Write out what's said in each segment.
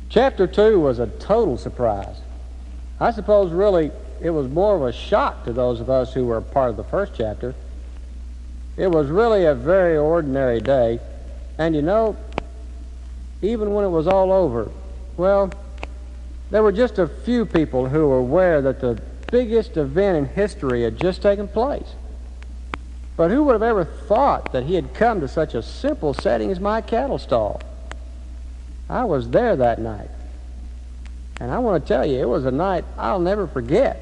Chapter 2 was a total surprise. I suppose really it was more of a shock to those of us who were part of the first chapter. It was really a very ordinary day, and you know, even when it was all over, well, there were just a few people who were aware that the biggest event in history had just taken place. But who would have ever thought that he had come to such a simple setting as my cattle stall? I was there that night, and I want to tell you, it was a night I'll never forget.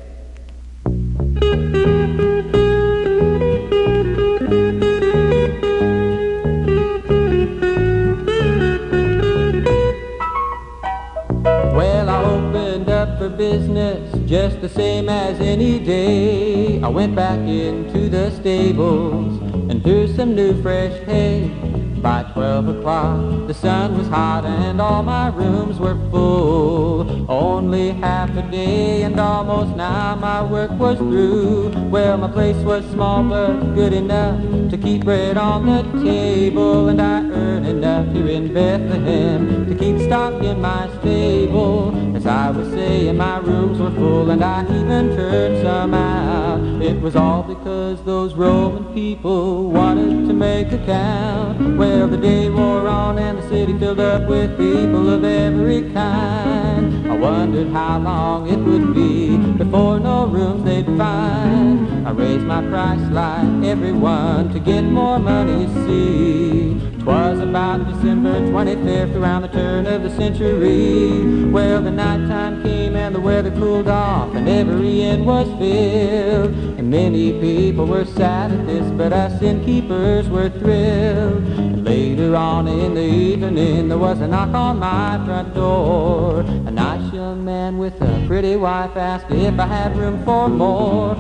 Well, I opened up for business just the same as any day. I went back into the stables and threw some new fresh hay. By 12 o'clock the sun was hot and all my rooms were full. Only half a day and almost now my work was through. Well, my place was small but good enough to keep bread on the table, and I earned enough here in Bethlehem to keep stock in my stable. As I was saying, my rooms were full and I even turned some out. It was all because those Roman people wanted to make a count. Well, the day wore on and the city filled up with people of every kind. I wondered how long it would be before no rooms they'd find. I raised my price like everyone to get more money, you see. 'Twas about December 25th, around the turn of the century. Well, the nighttime came and the weather cooled off and every inn was filled. And many people were sad at this, but us innkeepers were thrilled. And later on in the evening there was a knock on my front door. A nice young man with a pretty wife asked if I had room for more.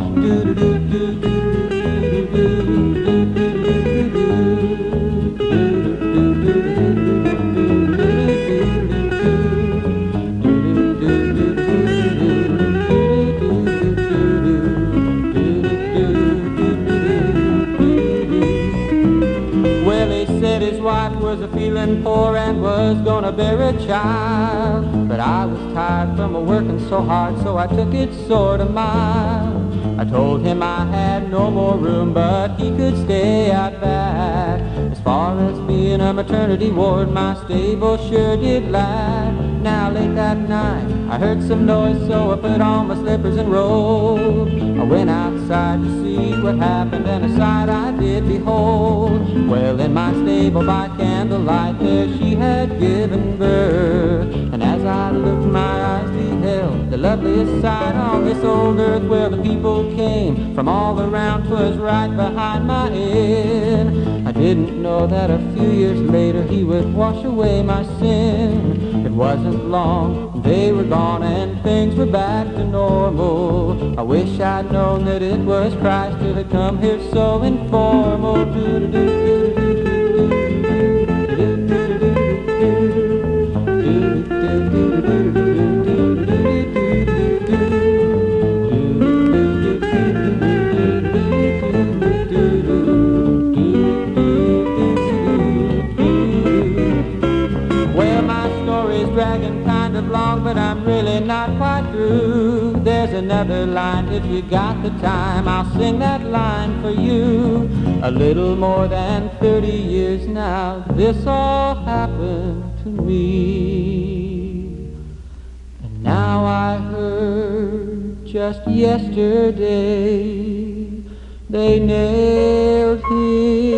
His wife was a feeling poor and was gonna bear a child. But I was tired from a-working so hard, so I took it sort of mild. I told him I had no more room, but he could stay out back. As far as being a maternity ward, my stable sure did lack. Now late that night I heard some noise, so I put on my slippers and rolled. I went outside to see what happened, and a sight I did behold. Well, in my stable by candlelight there she had given birth. And as I looked, my eyes beheld the loveliest sight on this old earth. Well, the people came from all around, 'twas right behind my inn. I didn't know that a few years later he would wash away my sin. It wasn't long, they were gone and things were back to normal. I wish I'd known that it was Christ who had come here so informal. Dragging kind of long, but I'm really not quite through. There's another line, if you got the time, I'll sing that line for you. A little more than 30 years now, this all happened to me. And now I heard just yesterday they nailed him